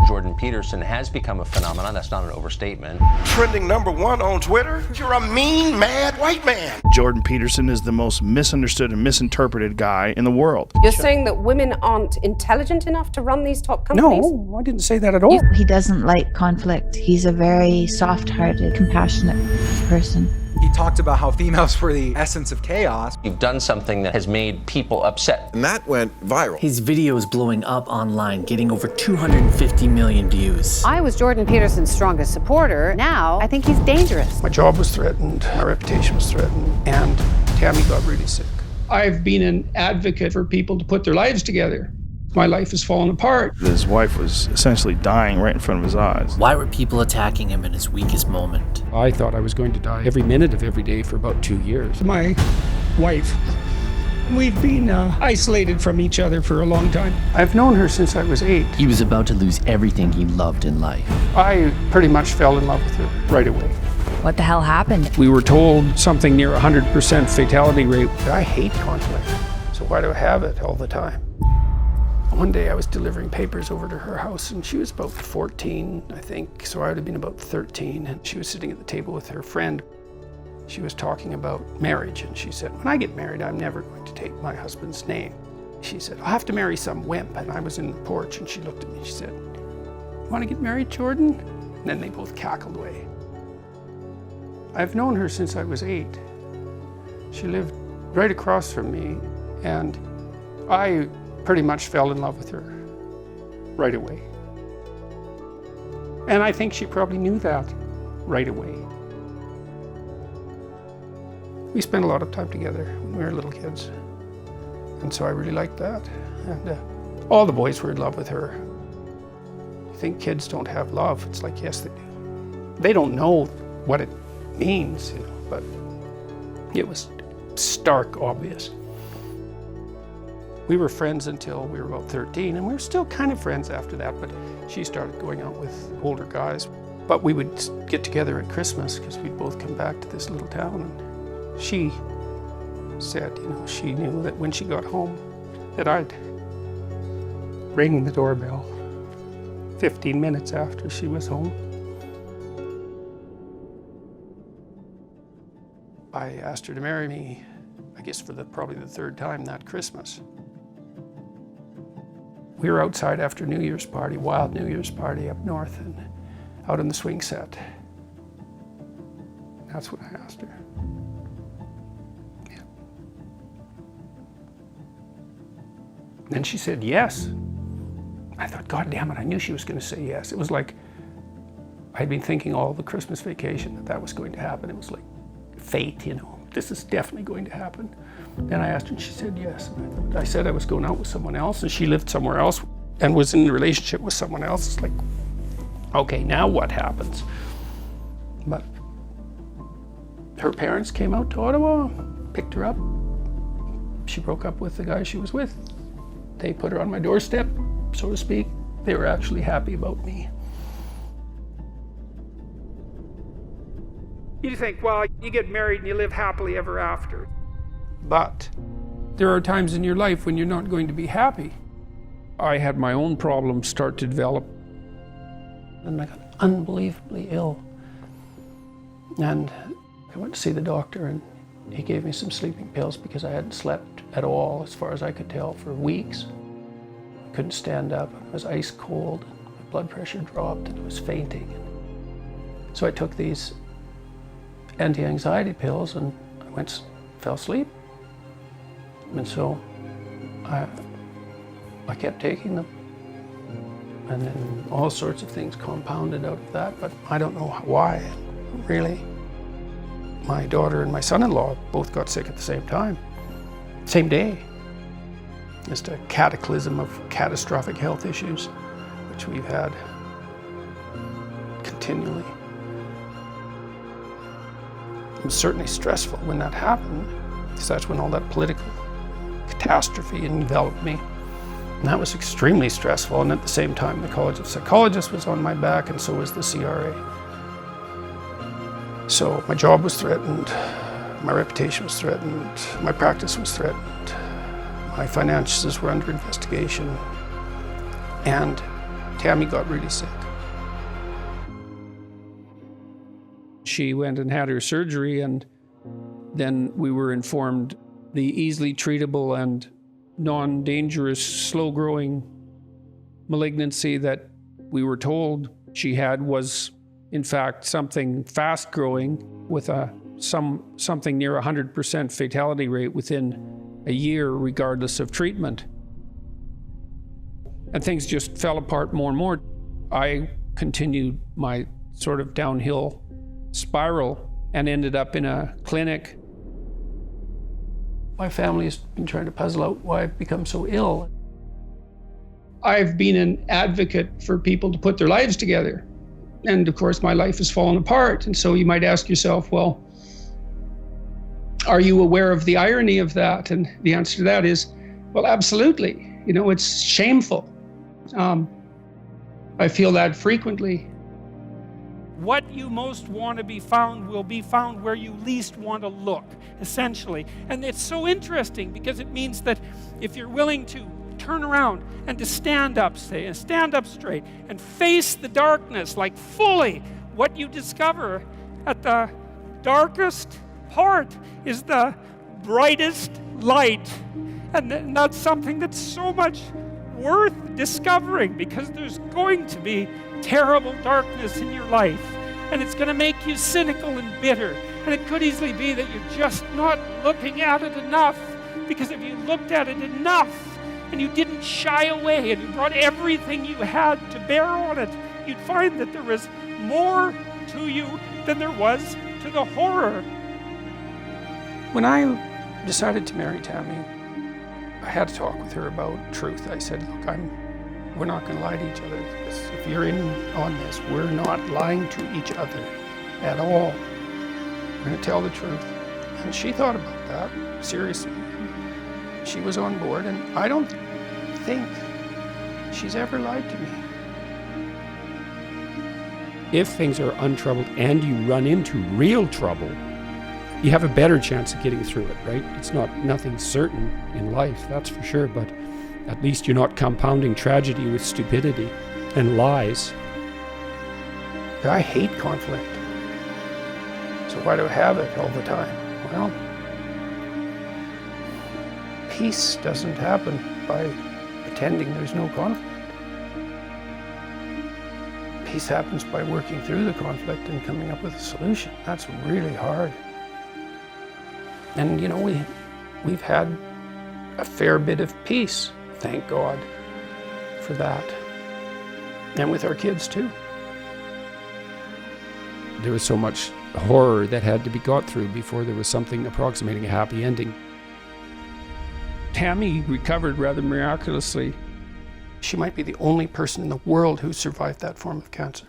Jordan Peterson has become a phenomenon. That's not an overstatement. Trending #1 on Twitter. You're a mean, mad white man. Jordan Peterson is the most misunderstood and misinterpreted guy in the world. You're saying that women aren't intelligent enough to run these top companies? No, I didn't say that at all. He doesn't like conflict. He's a very soft-hearted, compassionate person. He talked about how females were the essence of chaos. You've done something that has made people upset. And that went viral. His video is blowing up online, getting over 250 million views. I was Jordan Peterson's strongest supporter. Now, I think he's dangerous. My job was threatened, my reputation was threatened, and Tammy got really sick. I've been an advocate for people to put their lives together. My life has fallen apart. His wife was essentially dying right in front of his eyes. Why were people attacking him in his weakest moment? I thought I was going to die every minute of every day for about 2 years. My wife, we've been isolated from each other for a long time. I've known her since I was 8. He was about to lose everything he loved in life. I pretty much fell in love with her right away. What the hell happened? We were told something near 100% fatality rate. I hate conflict, so why do I have it all the time? One day I was delivering papers over to her house, and she was about 14, I think, so I would have been about 13, and she was sitting at the table with her friend. She was talking about marriage, and she said, when I get married, I'm never going to take my husband's name. She said, I'll have to marry some wimp, and I was in the porch, and she looked at me, and she said, want to get married, Jordan? And then they both cackled away. I've known her since I was 8. She lived right across from me, and I pretty much fell in love with her right away. And I think she probably knew that right away. We spent a lot of time together when we were little kids. And so I really liked that. And all the boys were in love with her. You think kids don't have love? It's like, yes, they do. They don't know what it means, you know, but it was stark obvious. We were friends until we were about 13, and we were still kind of friends after that, but she started going out with older guys. But we would get together at Christmas because we'd both come back to this little town, and she said, you know, she knew that when she got home that I'd ring the doorbell 15 minutes after she was home. I asked her to marry me, I guess for probably the 3rd time that Christmas. We were outside after New Year's party, wild New Year's party up north, and out on the swing set. That's when I asked her. Yeah. Then she said yes. I thought, God damn it, I knew she was going to say yes. It was like I'd been thinking all the Christmas vacation that was going to happen. It was like fate, you know, this is definitely going to happen. Then I asked her and she said yes. And I said I was going out with someone else, and she lived somewhere else and was in a relationship with someone else. It's like, okay, now what happens? But her parents came out to Ottawa, picked her up. She broke up with the guy she was with. They put her on my doorstep, so to speak. They were actually happy about me. You think, well, you get married and you live happily ever after. But there are times in your life when you're not going to be happy. I had my own problems start to develop, and I got unbelievably ill. And I went to see the doctor, and he gave me some sleeping pills because I hadn't slept at all, as far as I could tell, for weeks. I couldn't stand up. I was ice cold. My blood pressure dropped, and I was fainting. So I took these anti-anxiety pills, and I fell asleep. And so I kept taking them. And then all sorts of things compounded out of that, but I don't know why, really. My daughter and my son-in-law both got sick at the same time, same day. Just a cataclysm of catastrophic health issues, which we've had continually. It was certainly stressful when that happened, because that's when all that political catastrophe enveloped me. And that was extremely stressful, and at the same time the College of Psychologists was on my back, and so was the CRA. So my job was threatened, my reputation was threatened, my practice was threatened, my finances were under investigation, and Tammy got really sick. She went and had her surgery, and then we were informed the easily treatable and non-dangerous, slow-growing malignancy that we were told she had was, in fact, something fast-growing with something near 100% fatality rate within a year, regardless of treatment. And things just fell apart more and more. I continued my sort of downhill spiral and ended up in a clinic. My family has been trying to puzzle out why I've become so ill. I've been an advocate for people to put their lives together. And of course, my life has fallen apart. And so you might ask yourself, well, are you aware of the irony of that? And the answer to that is, well, absolutely. You know, it's shameful. I feel that frequently. What you most want to be found will be found where you least want to look, essentially. And it's so interesting because it means that if you're willing to turn around and to stand up, say, and stand up straight and face the darkness like fully, what you discover at the darkest part is the brightest light. And that's something that's so much worth discovering, because there's going to be terrible darkness in your life, and it's going to make you cynical and bitter, and it could easily be that you're just not looking at it enough, because if you looked at it enough and you didn't shy away and you brought everything you had to bear on it, you'd find that there was more to you than there was to the horror. When I decided to marry Tammy, I had to talk with her about truth. I said, look, we're not going to lie to each other. If you're in on this, we're not lying to each other at all. We're going to tell the truth. And she thought about that seriously. She was on board, and I don't think she's ever lied to me. If things are untroubled and you run into real trouble, you have a better chance of getting through it, right? It's nothing certain in life, that's for sure, but at least you're not compounding tragedy with stupidity and lies. I hate conflict. So why do I have it all the time? Well, peace doesn't happen by pretending there's no conflict. Peace happens by working through the conflict and coming up with a solution. That's really hard. And you know, we've had a fair bit of peace, thank God for that. And with our kids too. There was so much horror that had to be got through before there was something approximating a happy ending. Tammy recovered rather miraculously. She might be the only person in the world who survived that form of cancer.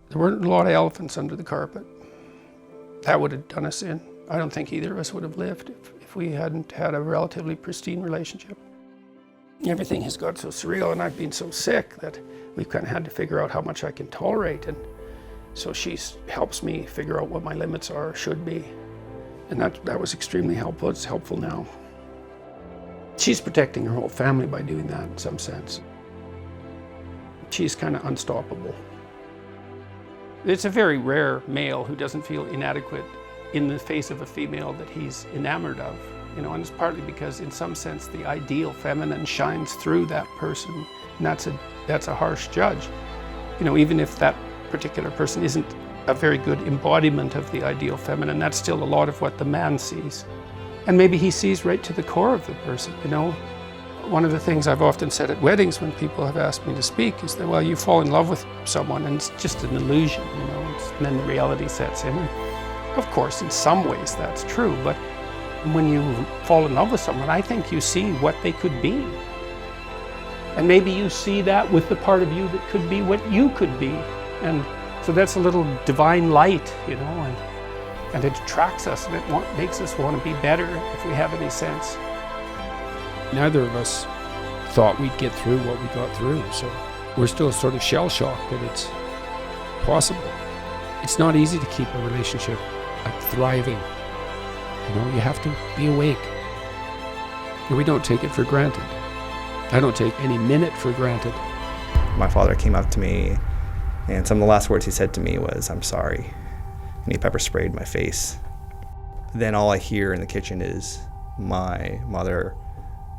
There weren't a lot of elephants under the carpet. That would have done us in. I don't think either of us would have lived if we hadn't had a relatively pristine relationship. Everything has got so surreal, and I've been so sick that we've kind of had to figure out how much I can tolerate, and so she helps me figure out what my limits are or should be, and that was extremely helpful. It's helpful now. She's protecting her whole family by doing that in some sense. She's kind of unstoppable. It's a very rare male who doesn't feel inadequate in the face of a female that he's enamored of, you know, and it's partly because in some sense the ideal feminine shines through that person, and that's a harsh judge. You know, even if that particular person isn't a very good embodiment of the ideal feminine, that's still a lot of what the man sees. And maybe he sees right to the core of the person, you know. One of the things I've often said at weddings when people have asked me to speak is that, well, you fall in love with someone and it's just an illusion, you know, and then the reality sets in. Of course, in some ways that's true, but when you fall in love with someone, I think you see what they could be. And maybe you see that with the part of you that could be what you could be. And so that's a little divine light, you know, and it attracts us, and it makes us want to be better if we have any sense. Neither of us thought we'd get through what we got through, so we're still sort of shell-shocked that it's possible. It's not easy to keep a relationship thriving. You know, you have to be awake. And we don't take it for granted. I don't take any minute for granted. My father came up to me, and some of the last words he said to me was, "I'm sorry," and he pepper sprayed my face. Then all I hear in the kitchen is my mother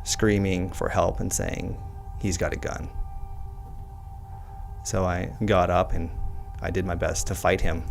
screaming for help and saying, "He's got a gun." So I got up and I did my best to fight him.